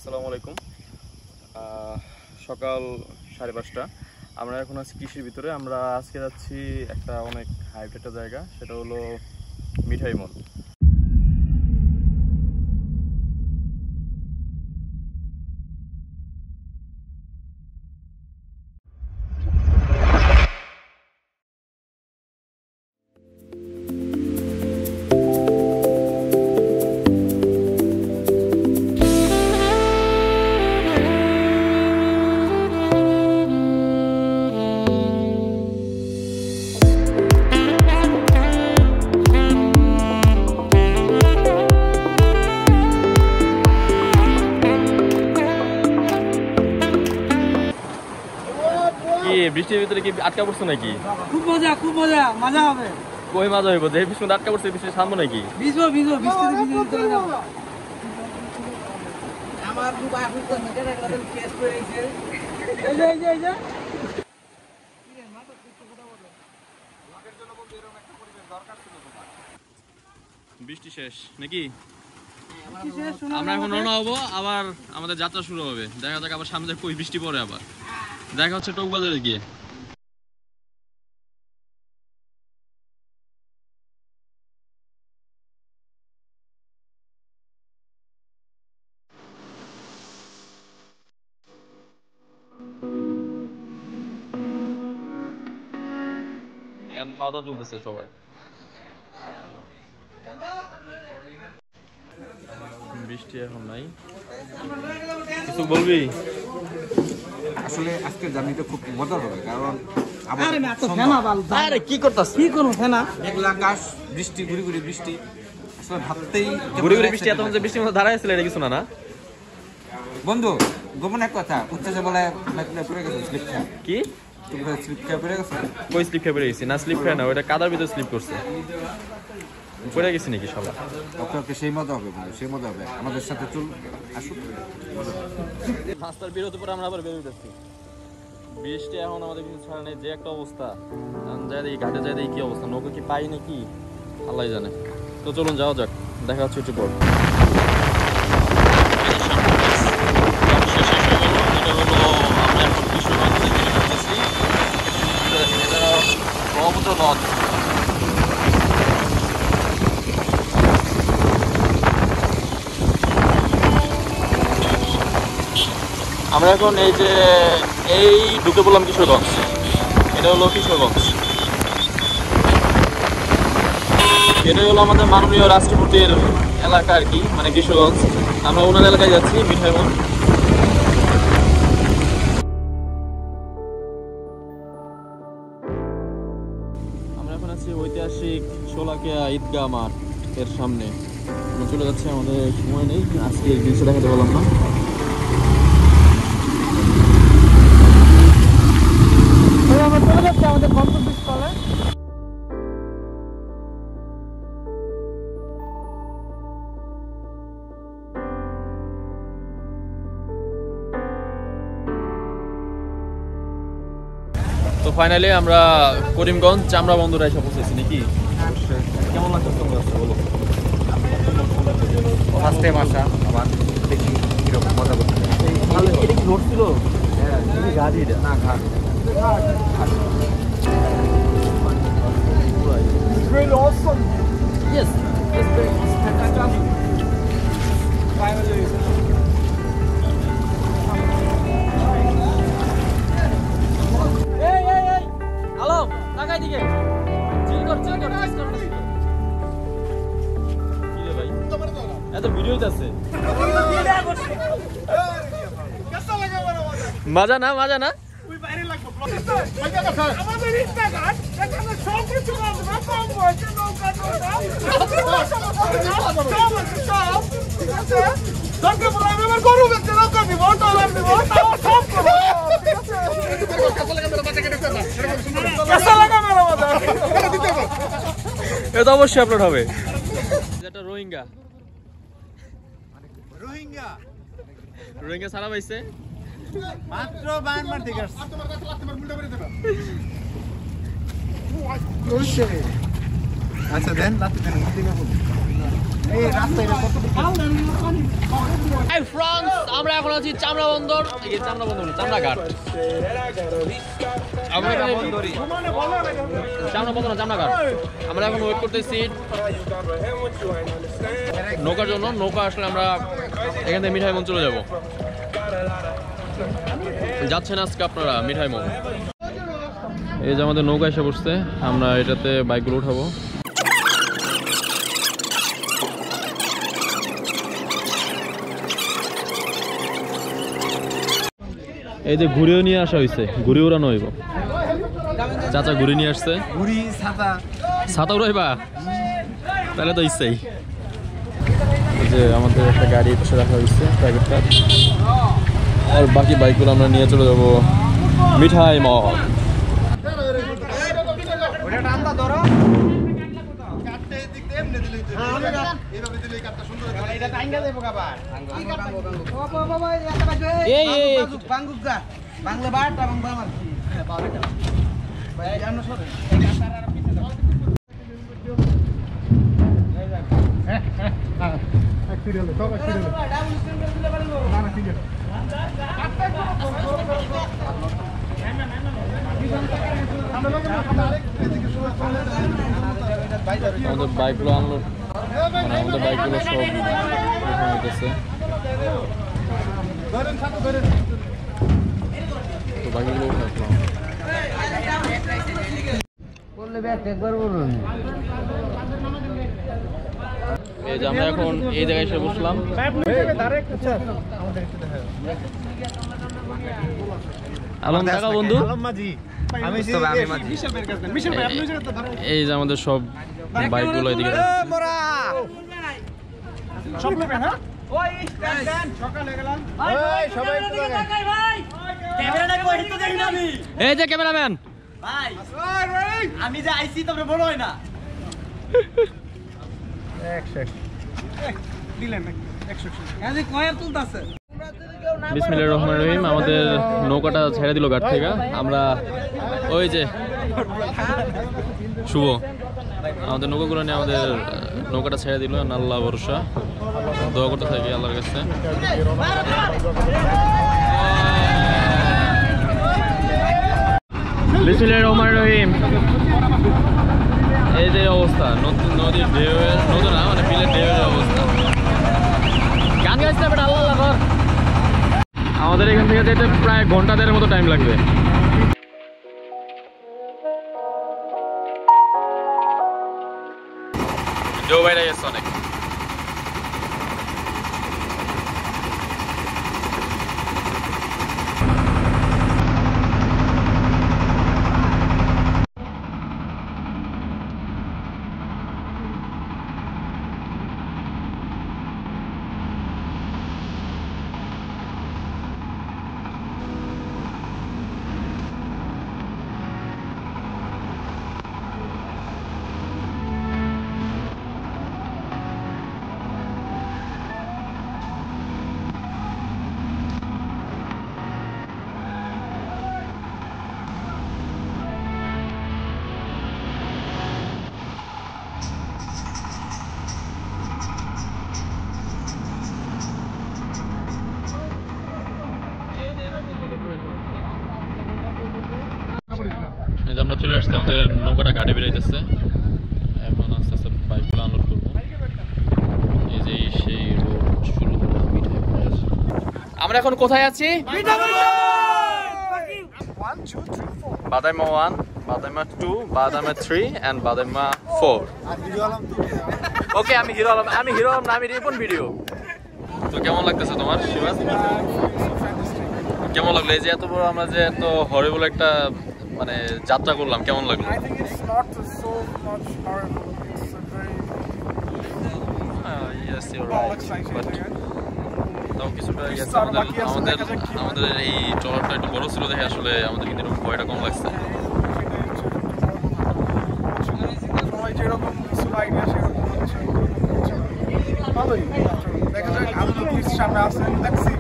আসসালামু আলাইকুম। সকাল 5:30। আমরা এখন আছি কৃষির ভিতরে। আমরা আজকে যাচ্ছি একটা অনেক হাইট একটা জায়গা, সেটা হলো মিঠাই মল। বৃষ্টির ভিতরে কি আটকা পড়ছো নাকি? খুব মজা মজা হবে। কই মজা হইব? যে বৃষ্টির মধ্যে আটকা পড়ছে, বৃষ্টি থামবো নাকি? ভিজবো বৃষ্টিতে ভিজে চলে যাবো। আমার খুব আফসোস হচ্ছে, একটা দিন কেস করে গেছে। এই যে বৃষ্টি শেষ নাকি? আমরা এখন রওনা হবো, আবার আমাদের যাত্রা শুরু হবে। দেখা যাক আবার সামনে কই বৃষ্টি পড়ে। আবার দেখা হচ্ছে টকবাজারে গিয়ে। খাওয়া দাওয়া চলতেছে সবাই। বৃষ্টি এখন নাই। কিছু বলবি? আসলে আজকের জার্নিটা খুব মজার হবে, কারণ আরে কি করতাছ? কি করব ফেনা? মেঘলা আকাশ, বৃষ্টি, গুড়ি গুড়ি বৃষ্টি। আসলে ভাবতেই গুড়ি গুড়ি বৃষ্টি, এত যে বৃষ্টির মধ্যে দাঁড়ায় ছিল, এটা কিছু না না বন্ধু। গোপন এক কথা, উচ্চাসে বলে পড়ে গেছে স্লিপ খেয়ে। কি তোমরা স্লিপ খেয়ে পড়ে গেছে? কই স্লিপ খেয়ে পড়ে গেছি? না স্লিপ খেয়ে না, ওটা কাদার ভিতরে স্লিপ করছে। পড়ে গেছি নাকি সবাই? ওকে সেই মজা হবে বন্ধু, সেই মজা হবে। আমাদের সাথে চল, আসুন। রাস্তার বিরতির পর আমরা আবার বের হইতেছি। বৃষ্টি এখন আমাদের কিছু ছাড়া নেই, যে একটা অবস্থা। যাই দেখি ঘাটে, যাই দেখি কি অবস্থা, নৌকা কি পাই নাকি আল্লাহ জানে। তো চলুন যাওয়া যাক, দেখা হচ্ছে একটু পর। ব্রহ্মপুত্র নদ। আমরা এখন এই ঢুকে পড়লাম কিশোরগঞ্জ। এটা হলো কিশোরগঞ্জ। এটাই হলো আমাদের মাননীয় রাষ্ট্রপতির এলাকা আর কি, মানে কিশোরগঞ্জ। আমরা ওনার এলাকায় যাচ্ছি, মিঠাই মল। আমরা এখন আছি ঐতিহাসিক শোলাকিয়া ঈদগাহ মাঠ এর সামনে। আমরা চলে যাচ্ছি, আমাদের সময় নেই, আজকে দৃশ্য দেখাতে পারলাম না। আমাদের গন্তব্যস্থলে তো ফাইনালি আমরা করিমগঞ্জ চামড়া বন্দরে এসে পৌঁছেছি নাকি? কেমন লাগছে তোমার কাছে বলো? ফার্স্ট টাইম আসা, আবার দেখি কিরকম মজা করতে। এটা কি রোড ছিল? হ্যাঁ, গাড়ি না ঘাট। It's really awesome. Yes, it's very fantastic. Finally. Hey! Hello, তাকাই দিকে। চিল কর। কি রে ভাই? এত ভিডিও হইতাছে। মজা না? ওই বাইরে লাগবে ব্লগ। আমাদের ইনস্টাগ্রাম এখানে সব কিছু আছে, কম বয়সে নৌকা। সব ঠিক আছে। দরকার পড়লে আমি আমার গরু বেচতে নৌকা দিব, ডলার দিব, তাও সব করবো। ঠিক আছে। কেসা লাগা মেরা মজা। এটা অবশ্যই আপলোড হবে। এটা রোহিঙ্গা সারা পাইছে মাত্র বায়ানমার থেকে আসছে। আচ্ছা দেন, রাতে দেন। আমরা এখন আছি চামড়া বন্দর, চামড়া ঘাট। চামড়া ঘাট। আমরা এখন ওয়েট করতেছি নৌকার জন্য। নৌকা আসলে আমরা এখান থেকে মিঠাই মন চলে যাবো। যাচ্ছেন আজকে আপনারা মিঠাই মন। এই যে আমাদের নৌকা এসে বসছে, আমরা এটাতে বাইকগুলো উঠাবো। এই যে ঘুরেও নিয়ে আসা হয়েছে, ঘুরে উড়ানো হইব। চাচা ঘুরে নিয়ে আসছে, ছাতা উড়াইবা, তাহলে তো ইচ্ছাই। যে আমাদের একটা গাড়ি পাশে রাখা হয়েছে প্রাইভেট কার, আর বাকি বাইকগুলো আমরা নিয়ে চলে যাবো মিঠাই মল। আমাদের বাইকগুলো আনলোড, আমাদের বাইকগুলো সব হইতেছে। তো বাইকগুলো উঠাইলাম। এই যে আমরা এখন এই জায়গায় এসে বসলাম। আলম টাকা বন্ধু, এই যে আমাদের সব বাইকগুলো এদিকে। এই যে ক্যামেরাম্যান, আমি যে আইসি তোমরা বড় হয় না। বিসমিল্লাহির রহমানির রহিম। আমাদের নৌকাটা ছেড়ে দিল ঘাট থেকে। আমরা ওই যে শুভ আমাদের নৌকাগুলো নিয়ে আমাদের নৌকাটা ছেড়ে দিল। আল্লাহ ভরসা, দোয়া করতে থাকি আল্লাহর কাছে। বিসমিল্লাহির রহমানির রহিম। এই যে অবস্থা, নদীর ঢেউয়ের, নদী না মানে বিলের ঢেউয়ের অবস্থা। গান গাইছে না বেটা, আল্লাহ আল্লাহ কর। আমাদের এখান থেকে যেতে প্রায় ঘন্টা দেড়ের মতো টাইম লাগবে। ঢেউ বাইরে গেছে অনেক। আমরা চলে আসছি, আমাদের নৌকাটা ঘাটে বেরোইতেছে। এখন আস্তে আস্তে বাইকগুলো আনলোড করবো। এই যে সেই রোড শুরু হলো মিঠাই। আমরা এখন কোথায় আছি? বাদাইমা 1, বাদাইমা 2, বাদাইমা 3 and বাদাইমা 4। ওকে, আমি হিরো আলম না, আমি রিপন ভিডিও। তো কেমন লাগতেছে তোমার শিবাস? কেমন লাগলো এই যে এত বড় আমরা যে এত হরিবল একটা মানে যাত্রা করলাম, কেমন লাগলো? I think it's not so much horrible. It's a very yes, you're right. But তাও কিছুটা আমাদের এই ট্রলারটা একটু বড় ছিল দেখে আসলে আমাদের কিন্তু এরকম ভয়টা কম লাগছে। সবাই যেরকম কিছু আইডিয়া সেরকম হচ্ছে ভালোই। দেখা যাক আরো তো কিছু সামনে আছে, দেখছি।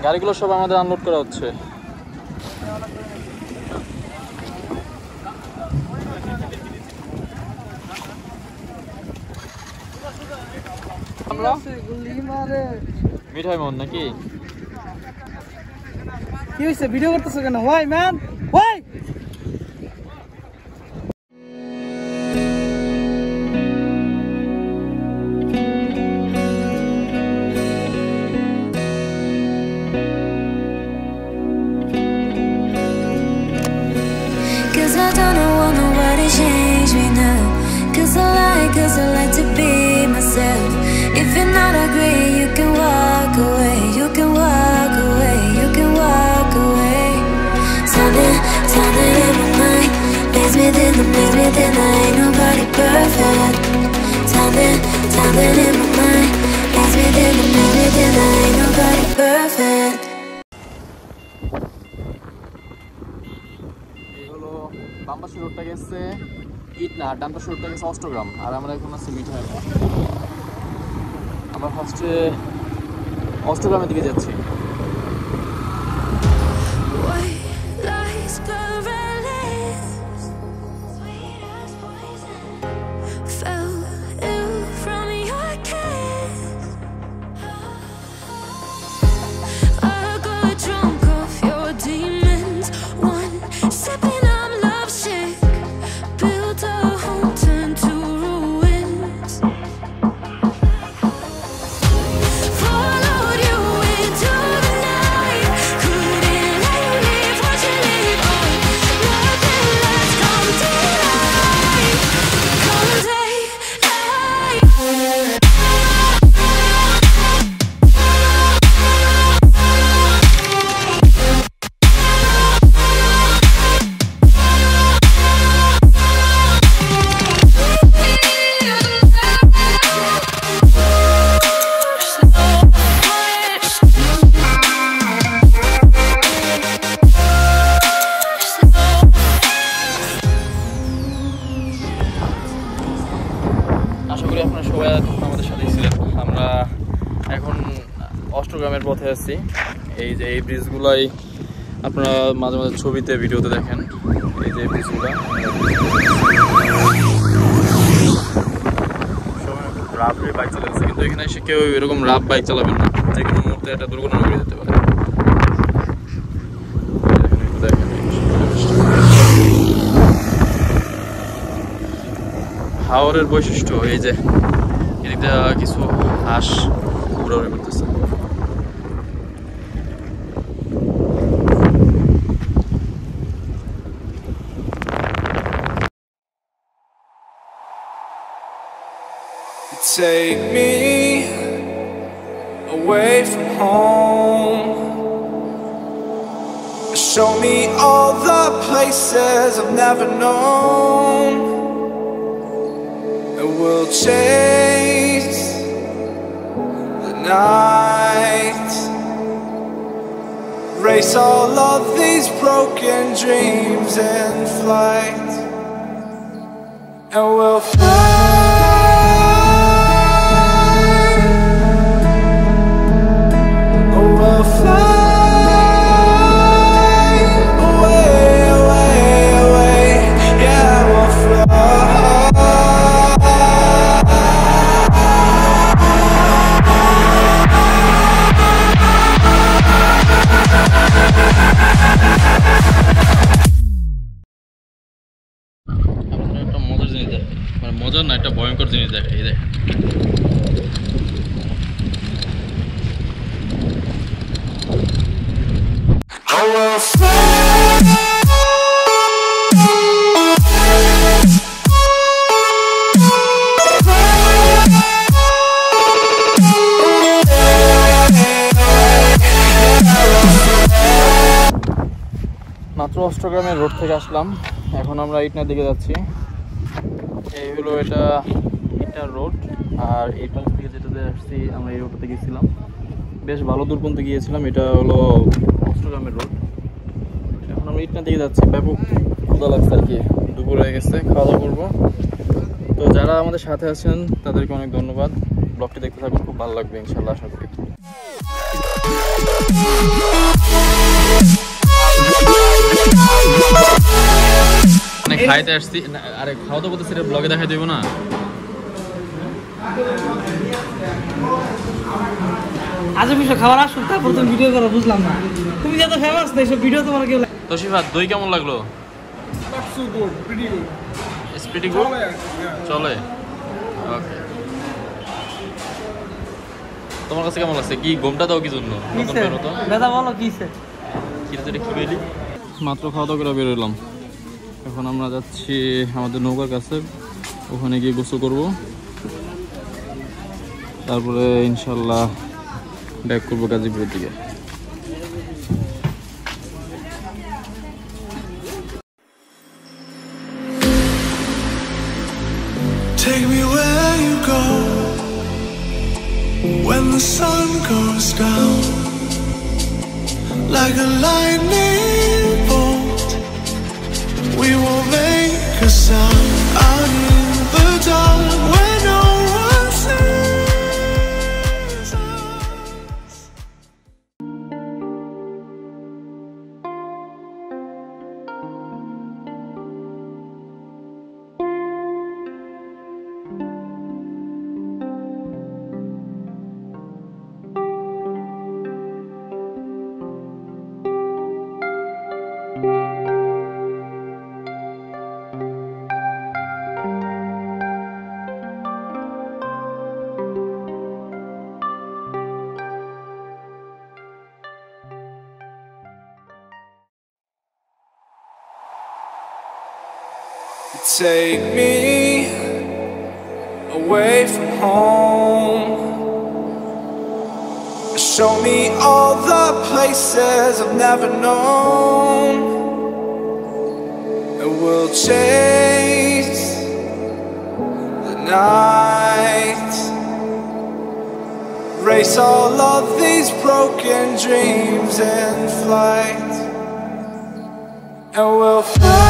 গাড়িগুলো সব আমাদের আনলোড করা হচ্ছে। মিঠাই মন নাকি কি হয়েছে? ভিডিও করতেছো কেন? Why man, why? Cause I don't want nobody change me now. Cause I like to be myself. If you're not agree, you can walk away. You can walk away. You can walk away. Something in my mind makes me think I ain't nobody perfect. Something in my mind makes me think I ain't nobody perfect. বাম পাশে রোডটা গেছে ইটনা, আর ডান পাশে রোডটা গেছে অষ্টগ্রাম, আর আমরা এখন আছি মিঠাই। আমরা ফার্স্টে অষ্টগ্রামের দিকে যাচ্ছি। আশা করি আপনারা সবাই আমাদের সাথেই ছিলেন। আমরা এখন অষ্টগ্রামের পথে আছি। এই যে এই ব্রিজগুলোই আপনারা মাঝে মাঝে ছবিতে ভিডিওতে দেখেন। এই যে ব্রিজগুলো রাফে বাইক চালাচ্ছে, কিন্তু এখানে এসে কেউ এরকম রাফ বাইক চালাবেন না, যে কোনো মুহূর্তে একটা দুর্ঘটনা ঘটে যেতে পারে। হাওরের বৈশিষ্ট্য এই যে এদিকটা কিছু হাঁস ঘোরাঘুরি করতেছে। Take me away from home. Show me all the places I've never known. And we'll chase the night, race all of these broken dreams in flight, and we'll fly. একটা মজার জিনিস দেখে, মানে মজার না, একটা ভয়ঙ্কর জিনিস দেখে। এই দেখেন মাত্র অষ্টগ্রামের রোড থেকে আসলাম, এখন আমরা ইটনার দিকে যাচ্ছি। এই হলো এটা ইটনার রোড, আর এই পাশ থেকে যেটাতে আসছি আমরা এই রোডটাতে গেছিলাম, বেশ ভালো দূর পর্যন্ত গিয়েছিলাম। এটা হলো অষ্টগ্রামের রোড। এখন আমরা ইটনার দিকে যাচ্ছি। ব্যাপক ক্ষুধা লাগছে আর কি, দুপুর হয়ে গেছে, খাওয়া দাওয়া করবো। তো যারা আমাদের সাথে আছেন তাদেরকে অনেক ধন্যবাদ। ব্লগটি দেখতে থাকুন, খুব ভালো লাগবে ইনশাল্লাহ, আশা করি। খাইতে আসছি, আরে খাওয়া তো বলতেছি ব্লগে দেখাই দেবো না। আজ বিষয় খাবার আসুন তারপর তুমি ভিডিও করো, বুঝলাম না তুমি যত ফেমাস না এইসব ভিডিও তোমার কেউ। তোশিফা দই কেমন লাগলো? চলে। ওকে, তোমার কাছে কেমন লাগছে? কি ঘুমটা দাও কি জন্য? দাদা বলো কিসে কি বেলি? মাত্র খাওয়া দাওয়া করে বেরোলাম, এখন আমরা যাচ্ছি আমাদের নৌকার কাছে, ওখানে গিয়ে গোসল করব, তারপরে ইনশাল্লাহ ব্যাক করবো গাজীপুরের দিকে। Take me where you go when the sun goes down, like a lightning bolt. We will make a sound out in the dark where no one sees us. Take me away from home, show me all the places I've never known, and we'll chase the night, race all of these broken dreams in flight, and we'll fly.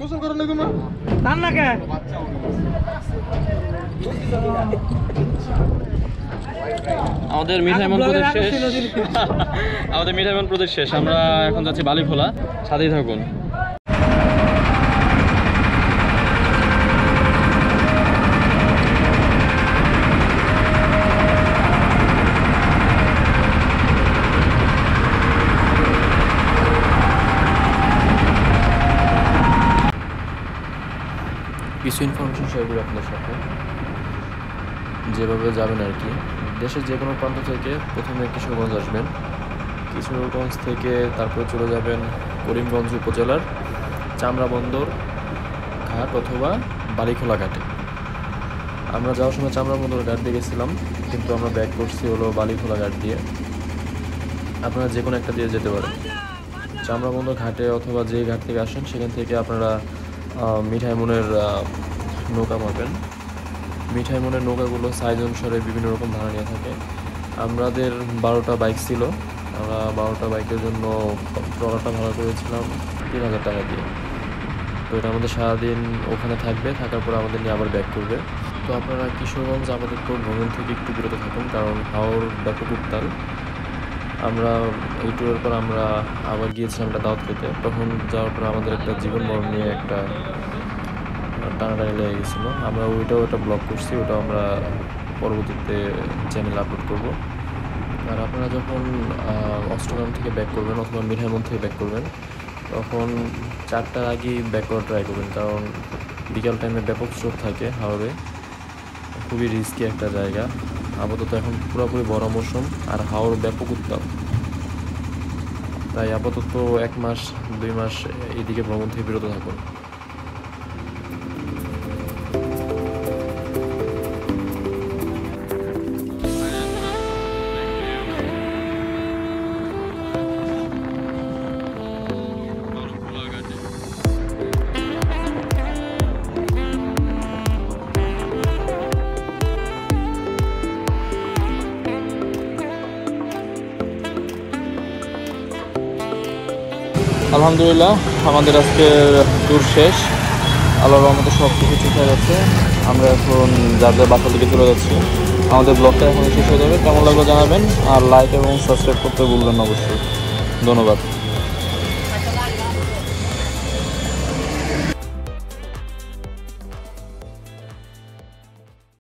গোসল করো না তোমার তার না কে আমাদের মিঠাইমন প্রদেশ শেষ। আমাদের মিঠাইমন প্রদেশ শেষ, আমরা এখন যাচ্ছি বালিখোলা, সাথেই থাকুন। কিছু ইনফরমেশন শেয়ার করি আপনাদের সাথে, যেভাবে যাবেন আর কি। দেশের যে কোনো প্রান্ত থেকে প্রথমে কিশোরগঞ্জ আসবেন, কিশোরগঞ্জ থেকে তারপরে চলে যাবেন করিমগঞ্জ উপজেলার চামড়া বন্দর ঘাট অথবা বালিখোলা ঘাটে। আমরা যাওয়ার সময় চামড়া বন্দর ঘাট দিয়ে গেছিলাম, কিন্তু আমরা ব্যাক করছি হলো বালিখোলা ঘাট দিয়ে। আপনারা যে কোনো একটা দিয়ে যেতে পারেন, চামড়া বন্দর ঘাটে অথবা যে ঘাট থেকে আসেন সেখান থেকে আপনারা মিঠাইমনের নৌকা মারবেন। মিঠাইমনের নৌকাগুলো সাইজ অনুসারে বিভিন্ন রকম ভাড়া নিয়ে থাকে। আমাদের 12টা বাইক ছিল, আমরা 12টা বাইকের জন্য ট্রলারটা ভাড়া করেছিলাম 3000 টাকা দিয়ে। তো এটা আমাদের সারাদিন ওখানে থাকবে, থাকার পর আমাদের নিয়ে আবার ব্যাক করবে। তো আপনারা কিশোরগঞ্জ আমাদের তো ভ্রমণ থেকে একটু বিরত থাকুন, কারণ হাওর ব্যাপক উত্তাল। আমরা এই ট্যুরের পর আমরা আবার গিয়েছিলাম একটা দাওয়াত খেতে, তখন যাওয়ার পর আমাদের একটা জীবন মরণ নিয়ে একটা টানাটানি লেগে গেছিলো। আমরা ওইটাও একটা ব্লগ করছি, ওটাও আমরা পরবর্তীতে চ্যানেলে আপলোড করব। আর আপনারা যখন অষ্টগ্রাম থেকে ব্যাক করবেন অথবা মিঠাইমন থেকে ব্যাক করবেন, তখন 4টার আগেই ব্যাক করার ট্রাই করবেন, কারণ বিকাল টাইমে ব্যাপক স্রোত থাকে হাওরে, খুবই রিস্কি একটা জায়গা। আপাতত এখন পুরোপুরি বড় মৌসুম আর হাওর ব্যাপক উত্তাপ, তাই আপাতত 1 মাস 2 মাস এইদিকে ভ্রমণ থেকে বিরত থাকুন। আলহামদুলিল্লাহ আমাদের আজকের ট্যুর শেষ। আল্লাহর রহমতে সব কিছু ঠিক হয়ে যাচ্ছে। আমরা এখন যার যার বাসার দিকে চলে যাচ্ছি। আমাদের ব্লগটা এখন শেষ হয়ে যাবে। কেমন লাগলো জানাবেন, আর লাইক এবং সাবস্ক্রাইব করতে ভুলবেন না অবশ্যই। ধন্যবাদ।